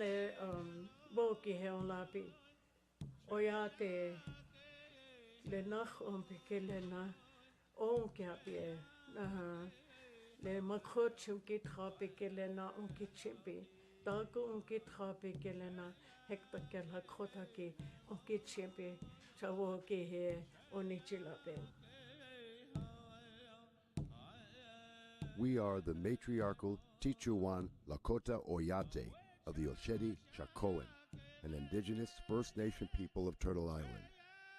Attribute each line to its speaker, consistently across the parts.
Speaker 1: le boki he on lapi. Oia te le nach on peke le na on ke api e. Le makrochum ki trape ke le na on ki chipi. Taku on ki trape ke le na hekta ke la krota ki on ki chipi. Chawo ki he onichilape.
Speaker 2: We are the matriarchal Tichuan Lakota Oyate of the Oshedi Shakoan, an indigenous First Nation people of Turtle Island,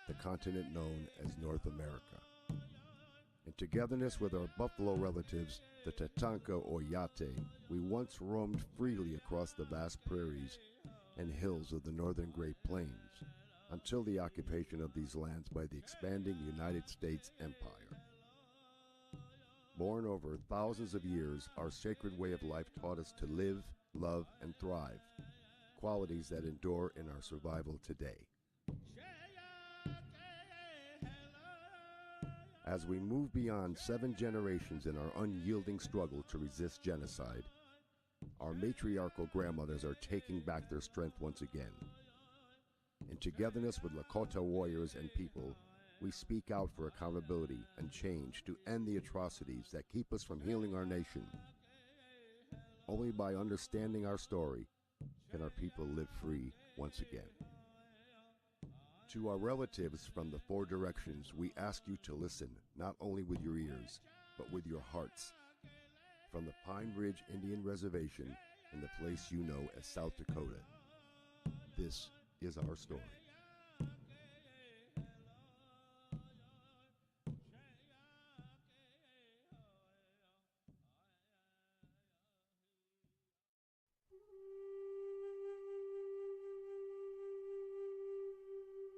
Speaker 2: the continent known as North America. In togetherness with our buffalo relatives, the Tatanka Oyate, we once roamed freely across the vast prairies and hills of the northern Great Plains, until the occupation of these lands by the expanding United States Empire. Born over thousands of years, our sacred way of life taught us to live, love, and thrive, qualities that endure in our survival today. As we move beyond 7 generations in our unyielding struggle to resist genocide, our matriarchal grandmothers are taking back their strength once again. In togetherness with Lakota warriors and people, we speak out for accountability and change to end the atrocities that keep us from healing our nation. Only by understanding our story can our people live free once again. To our relatives from the 4 directions, we ask you to listen not only with your ears, but with your hearts. From the Pine Ridge Indian Reservation in the place you know as South Dakota, this is our story.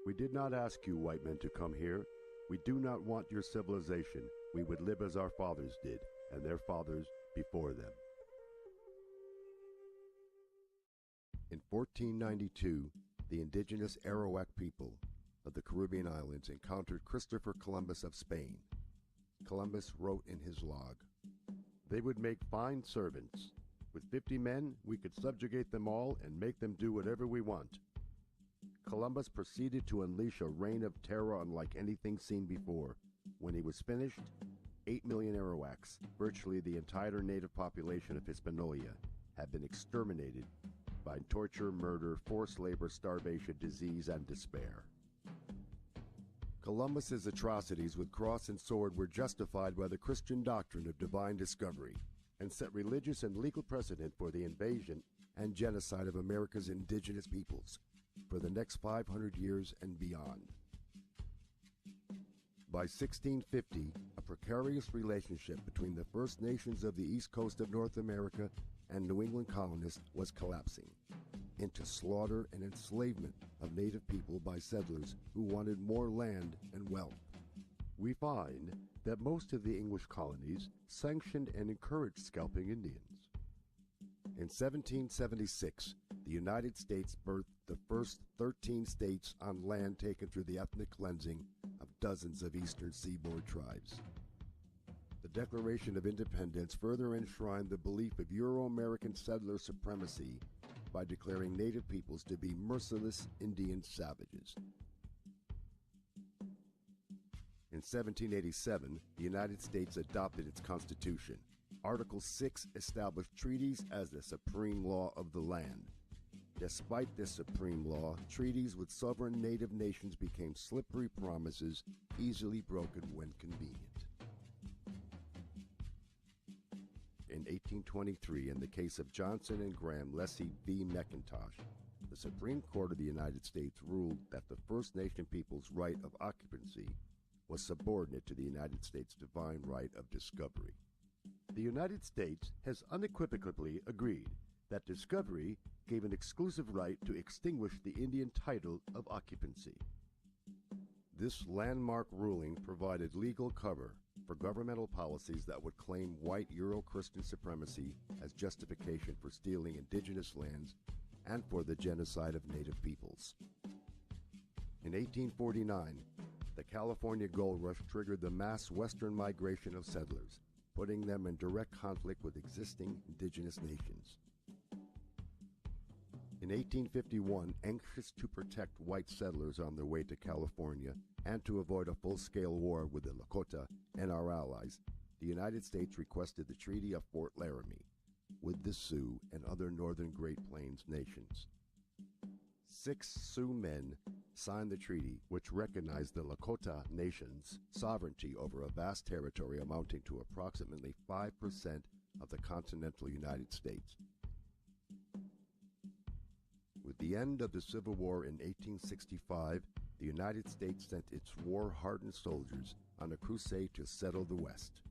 Speaker 2: We did not ask you, white men, to come here. We do not want your civilization. We would live as our fathers did, and their fathers before them. In 1492, the indigenous Arawak people of the Caribbean islands encountered Christopher Columbus of Spain. Columbus wrote in his log, "They would make fine servants. With 50 men, we could subjugate them all and make them do whatever we want." Columbus proceeded to unleash a reign of terror unlike anything seen before. When he was finished, 8 million Arawaks, virtually the entire native population of Hispaniola, had been exterminated by torture, murder, forced labor, starvation, disease, and despair. Columbus's atrocities with cross and sword were justified by the Christian doctrine of divine discovery and set religious and legal precedent for the invasion and genocide of America's indigenous peoples for the next 500 years and beyond. By 1650, a precarious relationship between the First Nations of the east coast of North America and New England colonists was collapsing into slaughter and enslavement of native people by settlers who wanted more land and wealth. We find that most of the English colonies sanctioned and encouraged scalping Indians. In 1776, the United States birthed the first 13 states on land taken through the ethnic cleansing of dozens of eastern seaboard tribes. The Declaration of Independence further enshrined the belief of Euro-American settler supremacy by declaring native peoples to be merciless Indian savages. In 1787, the United States adopted its Constitution. Article 6 established treaties as the supreme law of the land. Despite this supreme law, treaties with sovereign native nations became slippery promises, easily broken when convenient. In 1823, in the case of Johnson and Graham Leslie v. McIntosh, the Supreme Court of the United States ruled that the First Nation people's right of occupancy was subordinate to the United States' divine right of discovery. The United States has unequivocally agreed that discovery gave an exclusive right to extinguish the Indian title of occupancy. This landmark ruling provided legal cover for governmental policies that would claim white Euro-Christian supremacy as justification for stealing indigenous lands and for the genocide of native peoples. In 1849, the California Gold Rush triggered the mass western migration of settlers, putting them in direct conflict with existing indigenous nations. In 1851, anxious to protect white settlers on their way to California and to avoid a full-scale war with the Lakota and our allies, the United States requested the Treaty of Fort Laramie with the Sioux and other northern Great Plains nations. 6 Sioux men signed the treaty, which recognized the Lakota Nation's sovereignty over a vast territory amounting to approximately 5% of the continental United States. With the end of the Civil War in 1865, the United States sent its war-hardened soldiers on a crusade to settle the West.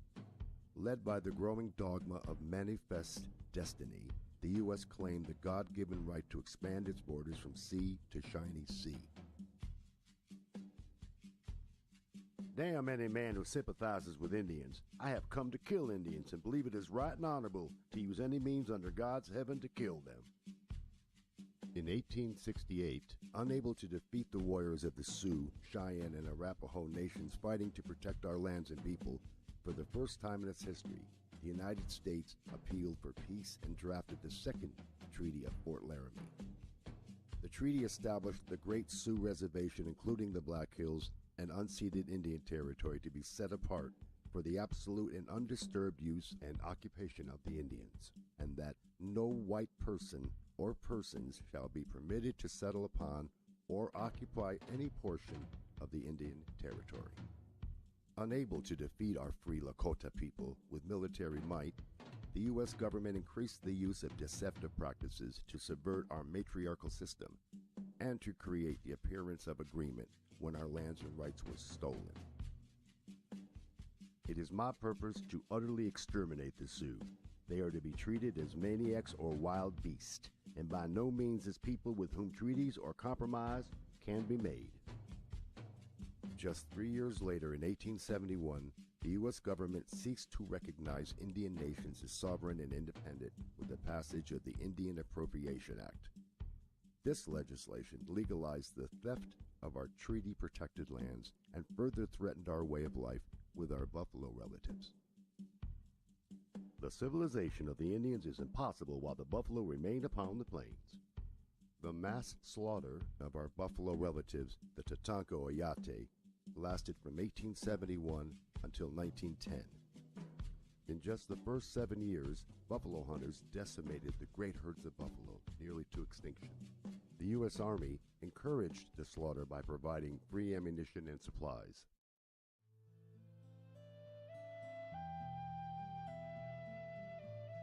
Speaker 2: Led by the growing dogma of manifest destiny, the U.S. claimed the God-given right to expand its borders from sea to shiny sea. Damn any man who sympathizes with Indians. I have come to kill Indians and believe it is right and honorable to use any means under God's heaven to kill them. In 1868, unable to defeat the warriors of the Sioux, Cheyenne, and Arapaho nations fighting to protect our lands and people, for the first time in its history, the United States appealed for peace and drafted the Second Treaty of Fort Laramie. The treaty established the Great Sioux Reservation, including the Black Hills, and unceded Indian Territory, to be set apart for the absolute and undisturbed use and occupation of the Indians, and that no white person or persons shall be permitted to settle upon or occupy any portion of the Indian Territory. Unable to defeat our free Lakota people with military might, the U.S. government increased the use of deceptive practices to subvert our matriarchal system and to create the appearance of agreement when our lands and rights were stolen. It is my purpose to utterly exterminate the Sioux. They are to be treated as maniacs or wild beasts, and by no means as people with whom treaties or compromise can be made. Just 3 years later, in 1871, the U.S. government ceased to recognize Indian nations as sovereign and independent with the passage of the Indian Appropriation Act. This legislation legalized the theft of our treaty-protected lands and further threatened our way of life with our buffalo relatives. The civilization of the Indians is impossible while the buffalo remain upon the plains. The mass slaughter of our buffalo relatives, the Tatanka Oyate, lasted from 1871 until 1910. In just the first 7 years, buffalo hunters decimated the great herds of buffalo, nearly to extinction. The U.S. Army encouraged the slaughter by providing free ammunition and supplies.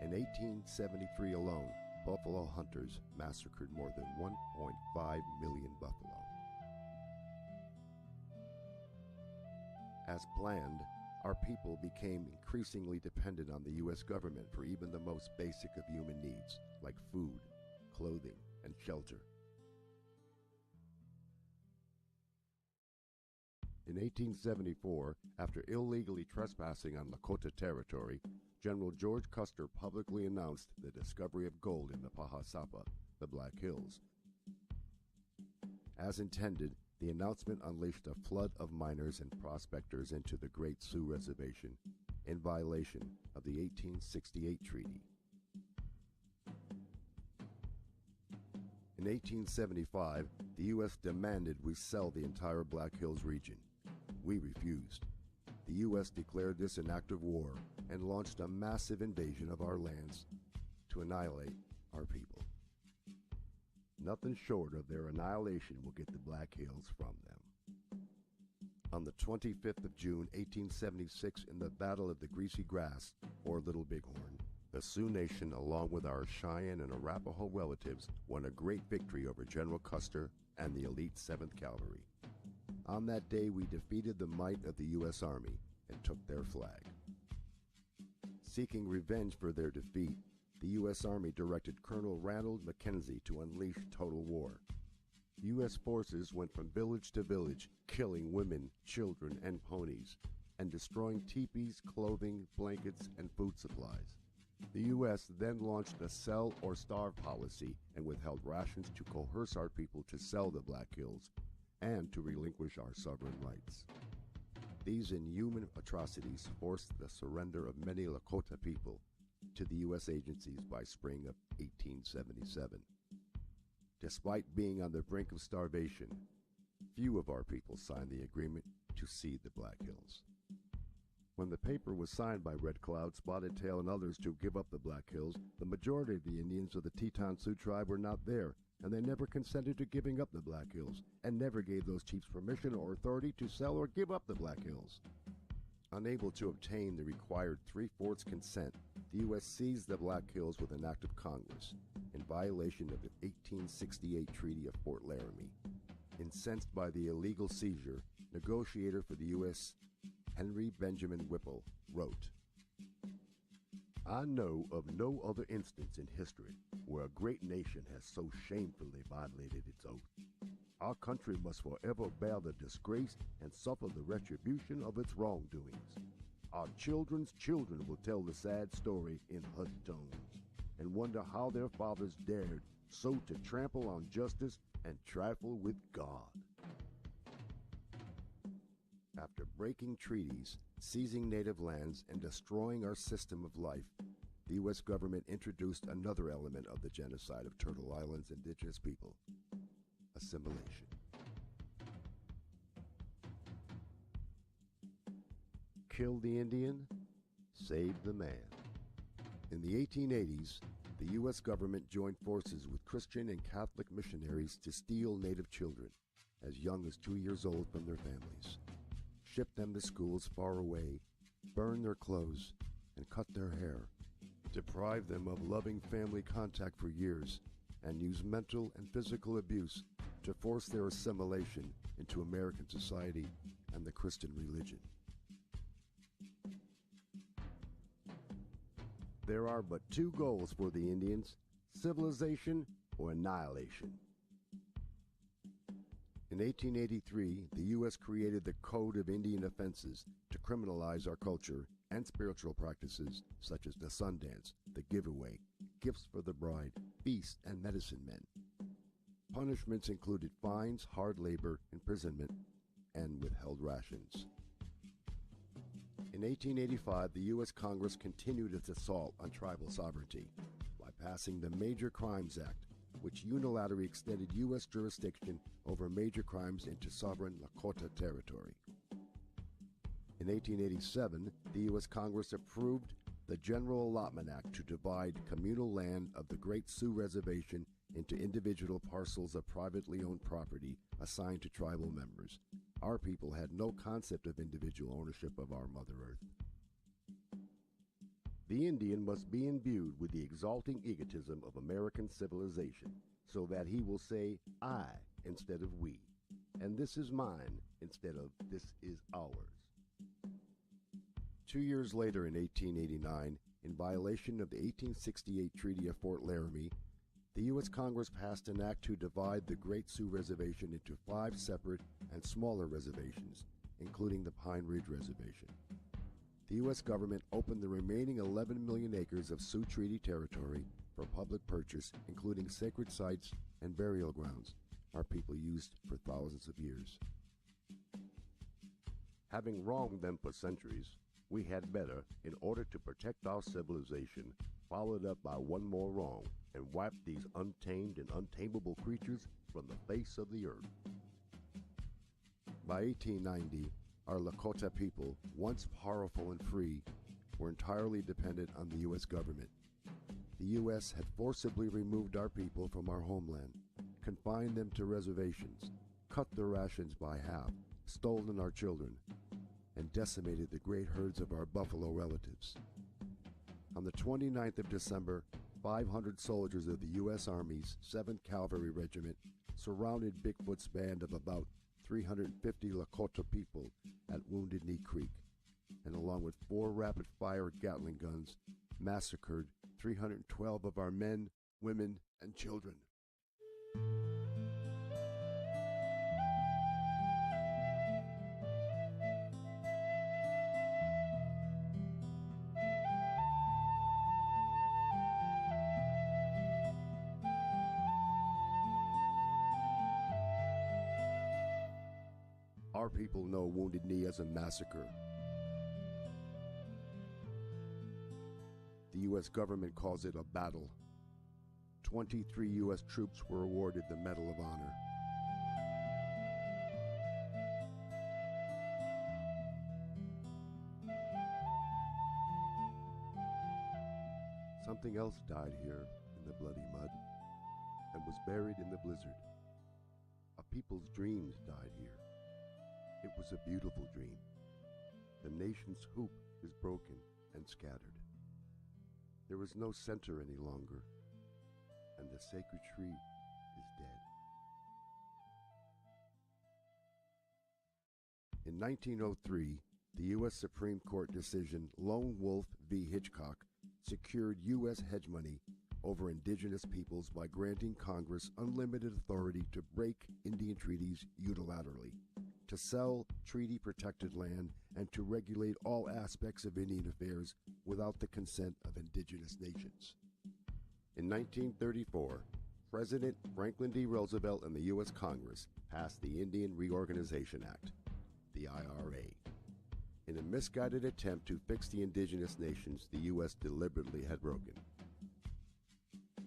Speaker 2: In 1873 alone, buffalo hunters massacred more than 1.5 million buffalo. As planned, our people became increasingly dependent on the U.S. government for even the most basic of human needs, like food, clothing, and shelter. In 1874, after illegally trespassing on Lakota territory, General George Custer publicly announced the discovery of gold in the Pahasapa, the Black Hills. As intended, the announcement unleashed a flood of miners and prospectors into the Great Sioux Reservation in violation of the 1868 treaty. In 1875, the U.S. demanded we sell the entire Black Hills region. We refused. The U.S. declared this an act of war and launched a massive invasion of our lands to annihilate our people. Nothing short of their annihilation will get the Black Hills from them. On the 25th of June, 1876, in the Battle of the Greasy Grass, or Little Bighorn, the Sioux Nation, along with our Cheyenne and Arapaho relatives, won a great victory over General Custer and the elite 7th Cavalry. On that day, we defeated the might of the U.S. Army and took their flag. Seeking revenge for their defeat, the U.S. Army directed Colonel Ranald Mackenzie to unleash total war. U.S. forces went from village to village, killing women, children, and ponies, and destroying teepees, clothing, blankets, and food supplies. The U.S. then launched a sell or starve policy and withheld rations to coerce our people to sell the Black Hills and to relinquish our sovereign rights. These inhuman atrocities forced the surrender of many Lakota people to the U.S. agencies by spring of 1877. Despite being on the brink of starvation, few of our people signed the agreement to cede the Black Hills. When the paper was signed by Red Cloud, Spotted Tail, and others to give up the Black Hills, the majority of the Indians of the Teton Sioux tribe were not there, and they never consented to giving up the Black Hills, and never gave those chiefs permission or authority to sell or give up the Black Hills. Unable to obtain the required 3/4 consent, the U.S. seized the Black Hills with an act of Congress, in violation of the 1868 Treaty of Fort Laramie. Incensed by the illegal seizure, negotiator for the U.S. Henry Benjamin Whipple wrote, "I know of no other instance in history where a great nation has so shamefully violated its oath. Our country must forever bear the disgrace and suffer the retribution of its wrongdoings. Our children's children will tell the sad story in hushed tones, and wonder how their fathers dared so to trample on justice and trifle with God." After breaking treaties, seizing native lands, and destroying our system of life, the U.S. government introduced another element of the genocide of Turtle Island's indigenous people: assimilation. Kill the Indian, save the man. In the 1880s, the U.S. government joined forces with Christian and Catholic missionaries to steal native children, as young as 2 years old, from their families, ship them to schools far away, burn their clothes, and cut their hair, deprive them of loving family contact for years, and use mental and physical abuse to force their assimilation into American society and the Christian religion. There are but two goals for the Indians: civilization or annihilation. In 1883, the U.S. created the Code of Indian Offenses to criminalize our culture and spiritual practices such as the Sundance, the giveaway, gifts for the bride, feasts, and medicine men. Punishments included fines, hard labor, imprisonment, and withheld rations. In 1885, the U.S. Congress continued its assault on tribal sovereignty by passing the Major Crimes Act, which unilaterally extended U.S. jurisdiction over major crimes into sovereign Lakota territory. In 1887, the U.S. Congress approved the General Allotment Act to divide communal land of the Great Sioux Reservation into individual parcels of privately owned property assigned to tribal members. Our people had no concept of individual ownership of our Mother Earth. The Indian must be imbued with the exalting egotism of American civilization, so that he will say "I" instead of "we," and "this is mine" instead of "this is ours." 2 years later, in 1889, in violation of the 1868 Treaty of Fort Laramie, the U.S. Congress passed an act to divide the Great Sioux Reservation into 5 separate and smaller reservations, including the Pine Ridge Reservation. The U.S. government opened the remaining 11 million acres of Sioux Treaty territory for public purchase, including sacred sites and burial grounds our people used for thousands of years. Having wronged them for centuries, we had better, in order to protect our civilization, follow it up by one more wrong and wipe these untamed and untamable creatures from the face of the earth. By 1890, our Lakota people, once powerful and free, were entirely dependent on the U.S. government. The U.S. had forcibly removed our people from our homeland, confined them to reservations, cut their rations by half, stolen our children, and decimated the great herds of our buffalo relatives. On the 29th of December, 500 soldiers of the U.S. Army's 7th Cavalry Regiment surrounded Bigfoot's band of about 350 Lakota people at Wounded Knee Creek, and along with 4 rapid-fire Gatling guns, massacred 312 of our men, women, and children. Our people know Wounded Knee as a massacre. The U.S. government calls it a battle. 23 U.S. troops were awarded the Medal of Honor. Something else died here in the bloody mud and was buried in the blizzard. A people's dreams died here. It was a beautiful dream. The nation's hoop is broken and scattered. There is no center any longer, and the sacred tree is dead. In 1903, the U.S. Supreme Court decision Lone Wolf v. Hitchcock secured U.S. hegemony over indigenous peoples by granting Congress unlimited authority to break Indian treaties unilaterally, to sell treaty-protected land, and to regulate all aspects of Indian affairs without the consent of indigenous nations. In 1934, President Franklin D. Roosevelt and the U.S. Congress passed the Indian Reorganization Act, the IRA. In a misguided attempt to fix the indigenous nations the U.S. deliberately had broken.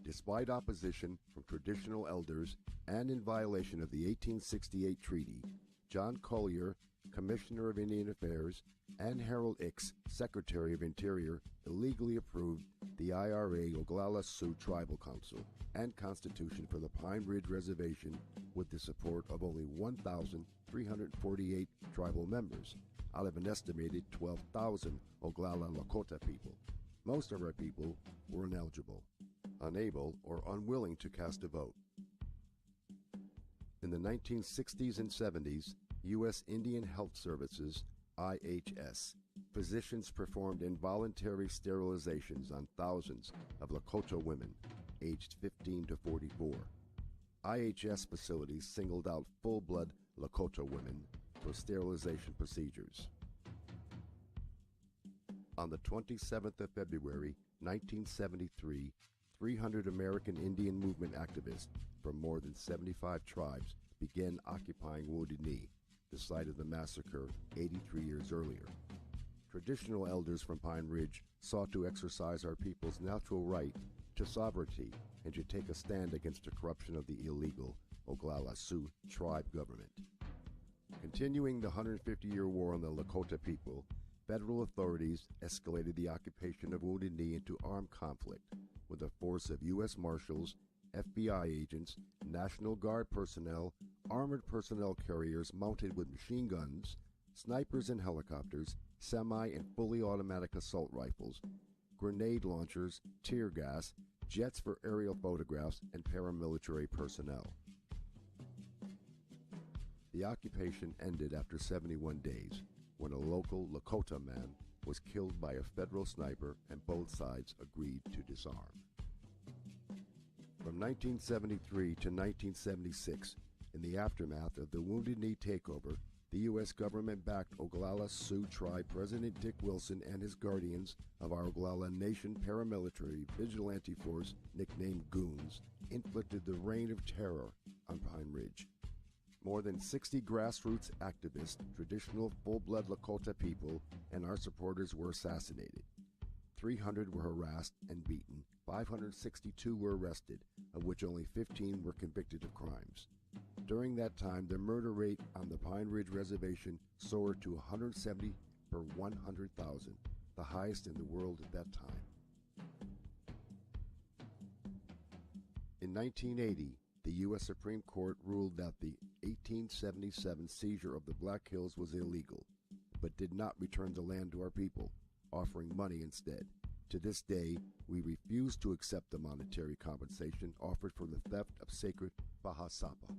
Speaker 2: Despite opposition from traditional elders and in violation of the 1868 treaty, John Collier, Commissioner of Indian Affairs, and Harold Ickes, Secretary of Interior, illegally approved the IRA Oglala Sioux Tribal Council and Constitution for the Pine Ridge Reservation with the support of only 1,348 tribal members out of an estimated 12,000 Oglala Lakota people. Most of our people were ineligible, unable, or unwilling to cast a vote. In the 1960s and 70s, U.S. Indian Health Services, IHS, physicians performed involuntary sterilizations on thousands of Lakota women aged 15 to 44. IHS facilities singled out full-blood Lakota women for sterilization procedures. On the 27th of February, 1973, 300 American Indian Movement activists from more than 75 tribes began occupying Wounded Knee, the site of the massacre 83 years earlier. Traditional elders from Pine Ridge sought to exercise our people's natural right to sovereignty and to take a stand against the corruption of the illegal Oglala Sioux tribe government. Continuing the 150-year war on the Lakota people, federal authorities escalated the occupation of Wounded Knee into armed conflict with a force of U.S. Marshals, FBI agents, National Guard personnel, armored personnel carriers mounted with machine guns, snipers and helicopters, semi and fully automatic assault rifles, grenade launchers, tear gas, jets for aerial photographs, and paramilitary personnel. The occupation ended after 71 days, when a local Lakota man was killed by a federal sniper and both sides agreed to disarm. From 1973 to 1976, in the aftermath of the Wounded Knee takeover, the U.S. government backed Oglala Sioux Tribe President Dick Wilson and his guardians of our Oglala Nation paramilitary vigilante force, nicknamed Goons, inflicted the reign of terror on Pine Ridge. More than 60 grassroots activists, traditional full-blood Lakota people, and our supporters were assassinated. 300 were harassed and beaten. 562 were arrested, of which only 15 were convicted of crimes. During that time, the murder rate on the Pine Ridge Reservation soared to 170 per 100,000, the highest in the world at that time. In 1980, the U.S. Supreme Court ruled that the 1877 seizure of the Black Hills was illegal, but did not return the land to our people, offering money instead. To this day, we refuse to accept the monetary compensation offered for the theft of sacred Bahasapa.